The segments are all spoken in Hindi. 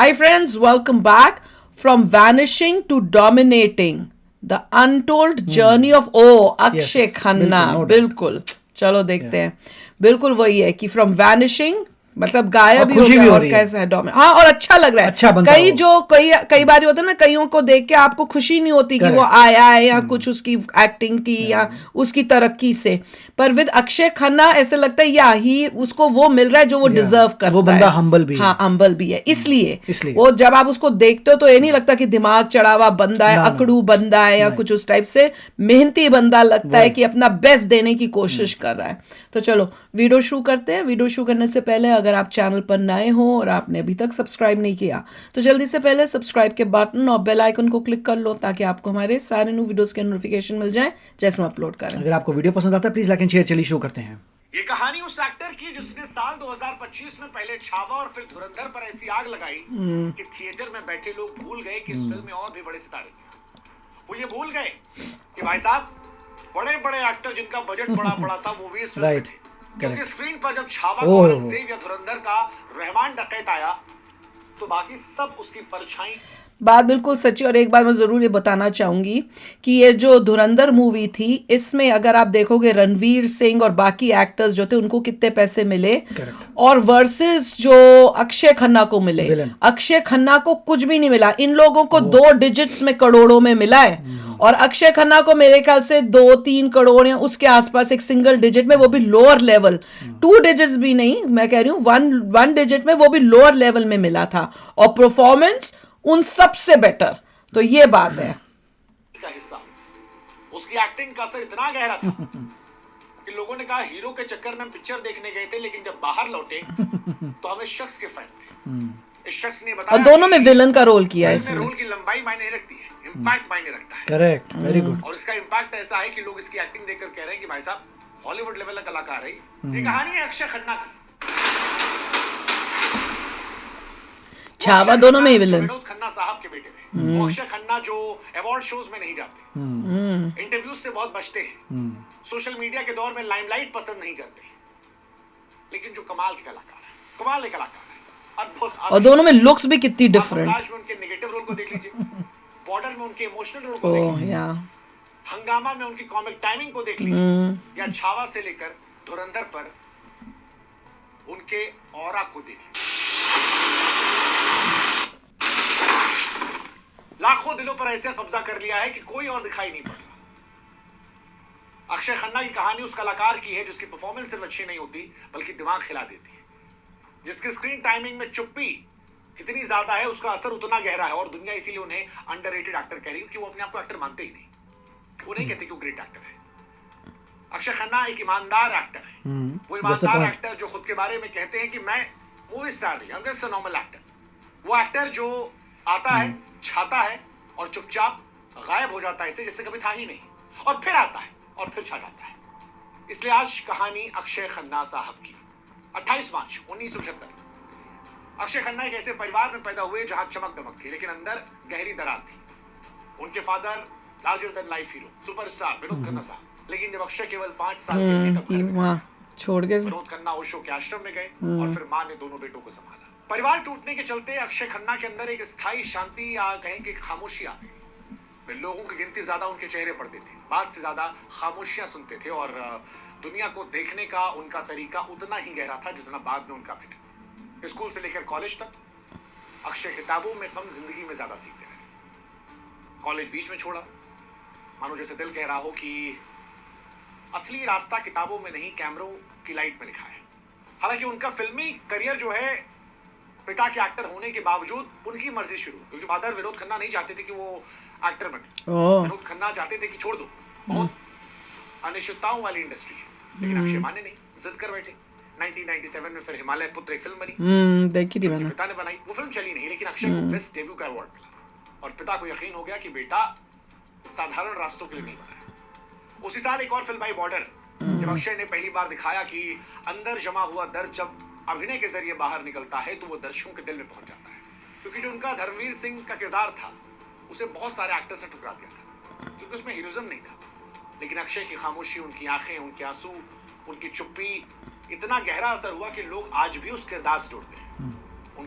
Hi friends, welcome back. From vanishing to dominating, the untold journey of Akshay Khanna. बिल्कुल, चलो देखते हैं. बिल्कुल वही है कि from vanishing मतलब गायब ही हो गया और कैसा है हाँ, और अच्छा लग रहा है. अच्छा कई बार होता है ना, कईयों को देख के आपको खुशी नहीं होती कि वो आया है या कुछ उसकी एक्टिंग की या उसकी तरक्की से, पर विद अक्षय खन्ना ऐसे लगता है या ही उसको वो मिल रहा है जो वो डिजर्व करता है. वो बंदा हम्बल भी है. हाँ, हम्बल भी है. इसलिए वो जब आप उसको देखते हो तो ये नहीं लगता कि दिमाग चढ़ा हुआ बंदा है, अकड़ू बंदा है या कुछ उस टाइप से. मेहनती बंदा लगता है कि अपना बेस्ट देने की कोशिश कर रहा है. तो चलो वीडियो शुरू करते हैं. वीडियो शुरू करने से पहले अगर आप चैनल पर नए हो और आपने अभी तक सब्सक्राइब नहीं किया तो जल्दी से पहले सब्सक्राइब के बटन और बेल आइकन को क्लिक कर लो ताकि आपको हमारे सारे न्यू वीडियोस के नोटिफिकेशन मिल जाए जैसे हम अपलोड करें. अगर आपको वीडियो पसंद आता है प्लीज लाइक एंड शेयर. चलिए शुरू करते हैं. ये कहानी उस एक्टर की जिसने साल 2025 में पहले छावा और फिर धुरंधर पर ऐसी आग लगाई कि थिएटर में बैठे लोग भूल गए कि इस फिल्म में और भी बड़े सितारे थे. वो ये भूल गए कि भाई साहब बड़े बड़े एक्टर जिनका बजट बड़ा बड़ा था वो भी इस फिल्म में थे. क्योंकि स्क्रीन पर जब छावा का औरंगजेब या धुरंधर का रहमान डकैत आया तो बाकी सब उसकी परछाई. बात बिल्कुल सच्ची. और एक बार मैं ज़रूर ये बताना चाहूँगी कि ये जो धुरंधर मूवी थी इसमें अगर आप देखोगे रणवीर सिंह और बाकी एक्टर्स जो थे उनको कितने पैसे मिले और वर्सेस जो अक्षय खन्ना को मिले, अक्षय खन्ना को कुछ भी नहीं मिला. इन लोगों को 2 डिजिट्स में करोड़ों में मिला है और अक्षय खन्ना को मेरे ख्याल से 2-3 करोड़ या उसके आसपास एक सिंगल डिजिट में, वो भी लोअर लेवल. 2 डिजिट्स भी नहीं, मैं कह रही हूँ 1 डिजिट में, वो भी लोअर लेवल में मिला था. और परफॉर्मेंस उन सबसे बेटर. तो ये बात है का हिस्सा. उसकी एक्टिंग का असर इतना गहरा था कि लोगों ने कहा हीरो के चक्कर में पिक्चर देखने गए थे लेकिन जब बाहर लौटे तो हम इस शख्स के फैन थे. इस शख्स ने बताया और दोनों में विलन का रोल किया है. इसमें रोल की लंबाई मायने रखती है, इंपैक्ट मायने रखता है. Correct, very good. और इसका इंपैक्ट ऐसा है कि लोग इसकी एक्टिंग देखकर कह रहे हैं कि भाई साहब हॉलीवुड लेवल का कलाकार है. ये कहानी है अक्षय खन्ना की. छावा दोनों में ही विलन. विनोद खन्ना साहब के बेटे हैं. वो अक्षय खन्ना जो अवार्ड शोज में नहीं जाते, इंटरव्यूज से बहुत बचते हैं, सोशल मीडिया के दौर में लाइमलाइट पसंद नहीं करते, लेकिन जो कमाल के कलाकार है, कमाल के कलाकार है, अद्भुत. और दोनों में लुक्स भी कितनी डिफरेंट. में उनके नेगेटिव रोल को देख लीजिए, बॉर्डर में उनके इमोशनल रोल को देख लीजिए, हंगामा में उनकी कॉमिक टाइमिंग को देख लीजिए, या छावा से लेकर धुरंधर पर उनके ऑरा को देख लीजिए. लाखों दिलों पर ऐसे कब्जा कर लिया है कि कोई और दिखाई नहीं पड़ रहा. अक्षय खन्ना की कहानी उस कलाकार की है जिसकी परफॉर्मेंस सिर्फ अच्छी नहीं होती बल्कि दिमाग हिला देती है, जिसकी स्क्रीन टाइमिंग में चुप्पी जितनी ज्यादा है उसका असर उतना गहरा है. और दुनिया इसीलिए उन्हें अंडररेटेड एक्टर कह रही है क्योंकि वो अपने आप को एक्टर मानते ही नहीं. वो नहीं कहते कि वो ग्रेट एक्टर है. अक्षय खन्ना एक ईमानदार एक्टर है. वो ईमानदार एक्टर जो खुद के बारे में कहते हैं कि मैं मूवी स्टार नहीं, I am just a normal actor. वो एक्टर जो आता है, छाता है और चुपचाप गायब हो जाता है इसे जैसे कभी था ही नहीं, और फिर आता है और फिर छा जाता है. इसलिए आज कहानी अक्षय खन्ना साहब की. 28 मार्च 1975. अक्षय खन्ना एक ऐसे परिवार में पैदा हुए जहां चमक दमक थी लेकिन अंदर गहरी दरार थी. उनके father larger than life hero superstar Vinod Khanna साहब. लेकिन जब अक्षय केवल 5 साल के थे तब घर में छोड़ के विनोद खन्ना ओशो के आश्रम में गए और फिर मां ने दोनों बेटों को संभाला. परिवार टूटने के चलते अक्षय खन्ना के अंदर एक स्थायी शांति या कहें कि खामोशी आ गई. लोगों की गिनती ज्यादा उनके चेहरे पड़ते थे, बात से ज्यादा खामोशियां सुनते थे और दुनिया को देखने का उनका तरीका उतना ही गहरा था जितना बाद में उनका बेटा. स्कूल से लेकर कॉलेज तक अक्षय किताबों में कम जिंदगी में ज्यादा सीखते रहे. कॉलेज बीच में छोड़ा, मानो जैसे दिल कह रहा हो कि असली रास्ता किताबों में नहीं कैमरों की लाइट में लिखा है. हालांकि उनका फिल्मी करियर जो है पिता के एक्टर होने के बावजूद उनकी मर्जी शुरू, क्योंकि फादर विनोद खन्ना नहीं चाहते थे कि वो एक्टर बने. विनोद खन्ना चाहते थे कि छोड़ दो, बहुत अनिश्चितताओं वाली इंडस्ट्री है. लेकिन अक्षय माने नहीं, जिद कर बैठे. 1997 में फिर हिमालय पुत्र एक फिल्म बनी, देखी थी मैंने, पिता ने बनाई. वो फिल्म चली नहीं लेकिन अक्षय को बेस्ट डेब्यू का अवार्ड मिला और पिता को यकीन हो गया कि बेटा साधारण रास्तों के लिए नहीं बना है. उसी साल एक और फिल्म आई बॉर्डर, जब अक्षय ने पहली बार दिखाया कि अंदर जमा हुआ दर्द जब अभिनय के जरिए बाहर निकलता है तो वो दर्शकों के दिल में पहुंच जाता है. क्योंकि जो उनका धर्मवीर सिंह का किरदार था उसे बहुत सारे एक्टर्स ने ठुकरा दिया था क्योंकि उसमें हीरोइज्म नहीं था. लेकिन अक्षय की खामोशी, उनकी आंखें, उनके आंसू, उनकी चुप्पी इतना गहरा असर हुआ कि लोग आज भी उस किरदार से जुड़ते हैं.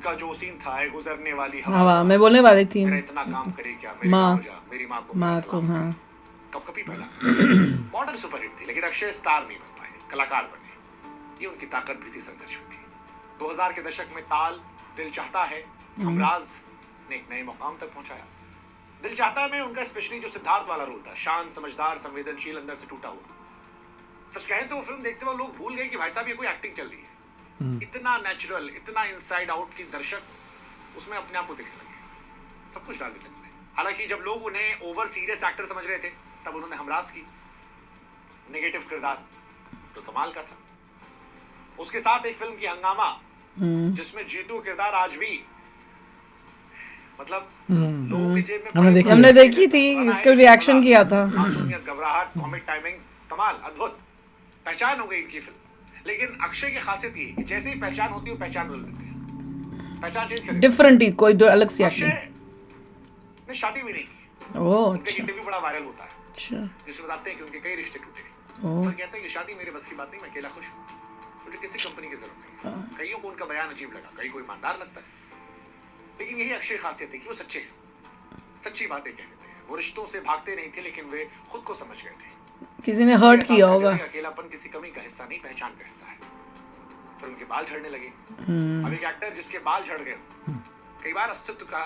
उनका जो सीन था है गुजरने वाली हवा मैं बोलने वाली थी मेरा इतना काम करे क्या, मेरे माँ गाँव जा, मेरी माँ को मेरा माँ को सलाम हाँ करे। कभी पहला मॉडर्न सुपरहिट थी, लेकिन अक्षय स्टार नहीं बन पाए, कलाकार बने। ये उनकी ताकत भी थी, संघर्ष भी थी। 2000 के दशक में ताल, दिल चाहता है, हमराज ने एक नए मुकाम तक पहुंचाया। दिल चाहता है में उनका स्पेशली जो सिद्धार्थ वाला रोल था, शांत, समझदार, संवेदनशील, अंदर से टूटा हुआ। सच कहें तो फिल्म देखते वक्त लोग भूल गए कि भाई साहब ये कोई एक्टिंग चल रही है। इतना नेचुरल, इतना इनसाइड आउट की दर्शक उसमें अपने आप को देखने लगे, सब कुछ डाल देने लगे। हालांकि जब लोग उन्हें ओवर सीरियस एक्टर समझ रहे थे, तब उन्होंने हमराज की नेगेटिव किरदार तो कमाल का था। उसके साथ एक फिल्म की हंगामा, जिसमें जीतू किरदार आज भी मतलब लोगों के जेब में हमने देखी थी, इसका रिएक्शन किया था। मासूमियत, घबराहट, कॉमिक टाइमिंग, कमाल, अद्भुत। पहचान हो गई इनकी फिल्म। लेकिन अक्षय की खासियत ये है कि जैसे ही पहचान होती है, पहचान बदल देते हैं, पहचान चेंज कर देते डिफरेंट ही कोई अलग सी हैं। एक्टिंग। अक्षय ने शादी भी नहीं की। ओह उनका अच्छा इंटरव्यू बड़ा वायरल होता है, अच्छा जिसमें बताते हैं कि उनके कई रिश्ते टूटे। ओह फिर कहते हैं कि शादी मेरे बस की बात नहीं, मैं अकेला खुश हूँ, मुझे किसी कंपनी की जरूरत नहीं। कईयों को उनका बयान अजीब लगा, कई को ईमानदार लगता है, लेकिन यही अक्षय खासियत है कि वो सच्चे हैं, सच्ची बातें कह लेते हैं। वो रिश्तों से भागते नहीं थे, लेकिन वे खुद को समझ गए थे। किसी ने हर्ट किया होगा। अकेलापन किसी कमी का हिस्सा नहीं, पहचान का हिस्सा है। फिर उनके बाल झड़ने लगे। अब एक एक्टर जिसके बाल झड़ गए, कई बार अस्तित्व का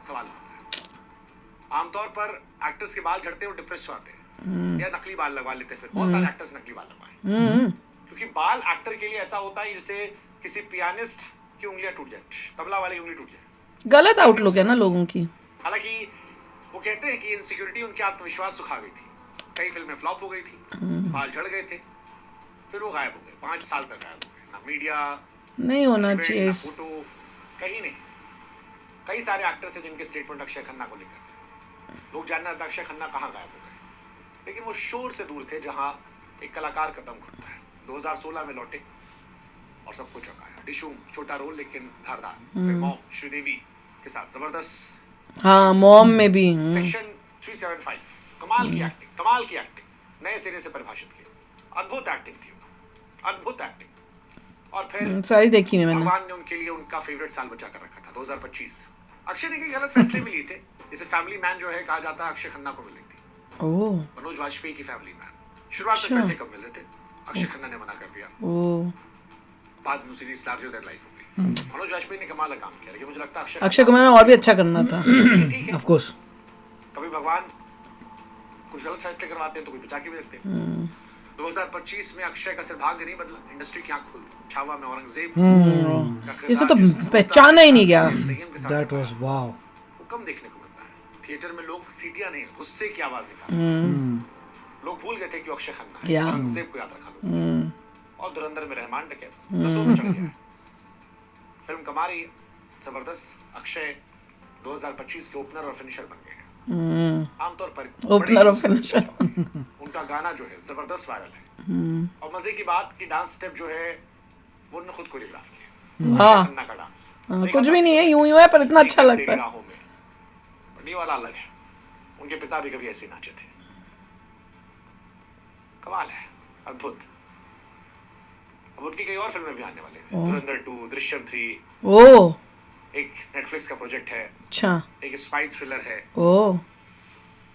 सवाल होता है। आमतौर पर एक्टर्स के बाल झड़ते हैं, वो डिप्रेस होते हैं या नकली बाल लगवा लेते हैं। फिर बहुत सारे एक्टर्स नकली बाल लगवाए, क्योंकि बाल एक्टर के लिए ऐसा होता है जैसे किसी पियानिस्ट की उंगलियां टूट जाए, तबला वाली उंगली टूट जाए। गलत आउटलुक है ना लोगों की। हालांकि वो कहते हैं कि इनसिक्योरिटी उनके आत्मविश्वास सुखा गई थी, कई फिल्में फ्लॉप हो गई थी, बाल झड़ गए थे, फिर वो गायब हो गए, 5 साल तक गायब हो गए। ना मीडिया नहीं होना चाहिए। ना फोटो, कहीं नहीं। कई सारे एक्टर्स हैं जिनके स्टेटमेंट अक्षय खन्ना को लेकर लोग जानना था अक्षय खन्ना कहाँ गायब हो गए, लेकिन वो शोर से दूर थे जहाँ एक कलाकार का दम घुटता है। 2016 में लौटे और सब कुछ चौंकाया। डिशूम, छोटा रोल लेकिन धारदार। फिर मॉम, श्रीदेवी के साथ जबरदस्त। हाँ मॉम में भी सेक्शन 375, कमाल की एक्टिंग, कमाल की एक्टिंग, नए सिरे से परिभाषित की, अद्भुत एक्टिंग थी, अद्भुत एक्टिंग। और फिर सारी देखी मैंने। भगवान ने उनके लिए उनका फेवरेट साल बचा कर रखा था, 2025। अक्षय ने कई गलत फैसले भी लिए थे, जैसे फैमिली मैन जो है कहा जाता है अक्षय खन्ना को मिली थी। ओह मनोज वाजपेयी की फैमिली मैन, शुरुआत में पैसे कम मिल रहे थे, अक्षय खन्ना ने मना कर दिया। ओह बाद में सीरीज लार्जर देन लाइफ हो गई। मनोज वाजपेयी ने कमाल का काम किया, लेकिन मुझे लगता है अक्षय कुमार ने और भी अच्छा करना था। ठीक है, ऑफ कोर्स। कभी भगवान कुछ गलत फैसले करवाते हैं तो कोई बचा के भी रखते हैं। 2025 में अक्षय का सिर्फ भाग्य नहीं बदला, इंडस्ट्री की आंख खुल गई। छावा में औरंगजेब का किरदार इसे तो जिसमें पहचाना ही नहीं गया। संयम के साथ दैट वाज निभाया। वाओ। वो कम देखने को मिलता है। थिएटर में लोग सीटियां नहीं, गुस्से की आवाज निकालते। लोग भूल गए थे कि अक्षय खन्ना है, औरंगजेब को याद रखा लोग। और धुरंधर में रहमान डकैत, दसों में चढ़ गया है। फिल्म कमा रही है, जबरदस्त। अक्षय 2025 के ओपनर और फिनिशर बन गए हैं। आमतौर पर ओपनर और फिनिशर। उनका गाना जो है जबरदस्त वायरल है। और मजे की बात कि डांस स्टेप जो है वो उन्होंने खुद कोरियोग्राफ किया। हाँ। खन्ना का डांस कुछ भी नहीं है, यूं यूं है, पर इतना अच्छा लगता है। राहों में बड़ी वाला अलग है। उनके पिता भी कभी ऐसे ही नाचे थे। कमाल है, अद्भुत। अब उनकी कई और फिल्में भी आने वाले हैं। धुरंधर 2, दृश्यम 3, ओह एक नेटफ्लिक्स का प्रोजेक्ट है, अच्छा एक स्पाई थ्रिलर है। ओह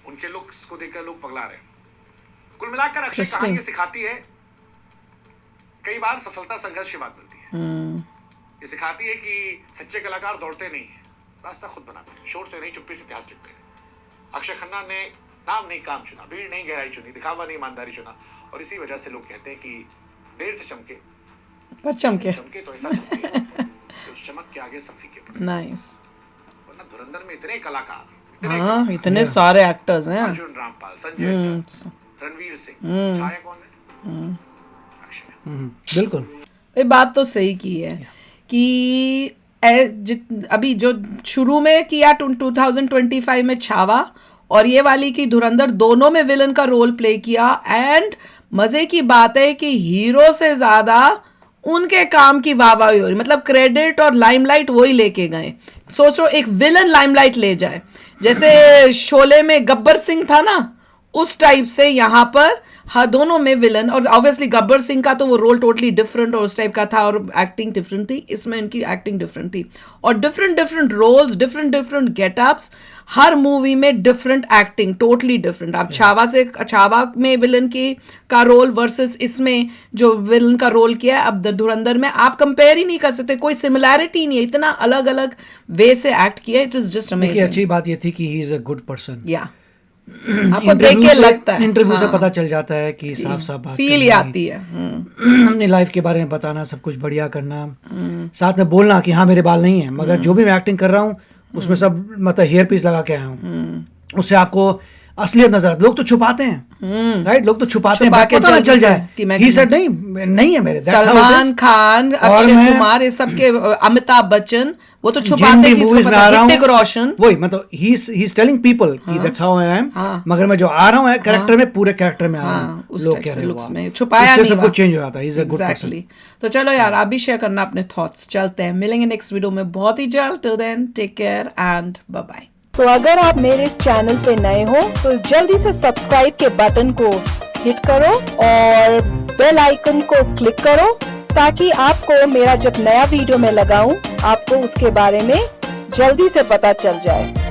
उनके लुक्स को देखकर लोग पगला रहे हैं। कुल मिलाकर अक्षय कहानी ये सिखाती है, कई बार सफलता संघर्ष के बाद मिलती है। ये सिखाती है कि सच्चे कलाकार दौड़ते नहीं हैं, रास्ता खुद बनाते हैं। शोर से नहीं, चुप्पी से इतिहास लिखते हैं। अक्षय खन्ना ने नाम नहीं काम चुना, भीड़ नहीं गहराई चुनी, दिखावा नहीं ईमानदारी चुना। और इसी वजह से लोग कहते हैं कि देर से चमके पर चमके तो ऐसा चमके कि उस चमक के आगे सब फीके पड़े। नाइस। वरना धुरंधर में इतने कलाकार, हाँ इतने सारे एक्टर्स हैं। अर्जुन रामपाल, संजय दत्त, रणवीर सिंह, छाया कौन है? अक्षय। बिल्कुल। ये बात तो सही की है कि अभी जो शुरू में किया 2025 में छावा और ये वाली की धुरंधर, दोनों में विलन का रोल प्ले किया। एंड मजे की बात है कि हीरो से ज्यादा उनके काम की वाहवाही हो रही, मतलब क्रेडिट और लाइमलाइट वही लेके गए। सोचो एक विलन लाइमलाइट ले जाए, जैसे शोले में गब्बर सिंह था ना, उस टाइप से यहाँ पर हाँ, दोनों में विलन, और ऑब्वियसली गब्बर सिंह का तो वो रोल टोटली डिफरेंट और उस टाइप का था और एक्टिंग डिफरेंट थी, इसमें इनकी एक्टिंग डिफरेंट थी और different different roles, different different getups, हर मूवी में डिफरेंट एक्टिंग, टोटली डिफरेंट। आप छावा में विलन की का रोल वर्सेस इसमें जो विलन का रोल किया है अब धुरंधर में, आप कंपेयर ही नहीं कर सकते, कोई सिमिलैरिटी नहीं है, इतना अलग अलग वे से एक्ट किया, इट इज जस्ट अमेजिंग। अच्छी बात ये थी कि he is a good person. या आपको देख के लगता है, इंटरव्यू से पता चल जाता है कि साफ साफ बात फील ही आती है। अपनी लाइफ के बारे में बताना, सब कुछ बढ़िया करना, साथ में बोलना कि हाँ मेरे बाल नहीं है, मगर जो भी मैं एक्टिंग कर रहा हूँ उसमें सब मतलब हेयर पीस लगा के आया हूँ, उससे आपको असलियत नजर आती। लोग तो छुपाते हैं, राइट, लोग तो छुपाते हैं, पता ना चल जाए कि ही सेड नहीं है मेरे। सलमान खान, अक्षय कुमार, ये सब के, अमिताभ बच्चन, वो तो छुपाते हैं, मूवीज में आ रहा हूँ, रोशन, वही मतलब ही इज टेलिंग पीपल कि दैट्स हाउ आई एम, मगर मैं जो आ रहा हूँ कैरेक्टर में, पूरे कैरेक्टर में आ रहा हूँ, लोग कह रहे लुक्स में छुपाया नहीं, सब कुछ चेंज हो रहा था। He is a good person. तो चलो यार, आप भी शेयर करना अपने थॉट्स। चलते हैं, मिलेंगे नेक्स्ट वीडियो में बहुत ही जल्द। Till then take care and bye bye. तो अगर आप मेरे इस चैनल पे नए हो तो जल्दी से सब्सक्राइब के बटन को हिट करो और बेल आइकन को क्लिक करो, ताकि आपको मेरा जब नया वीडियो मैं लगाऊं आपको उसके बारे में जल्दी से पता चल जाए।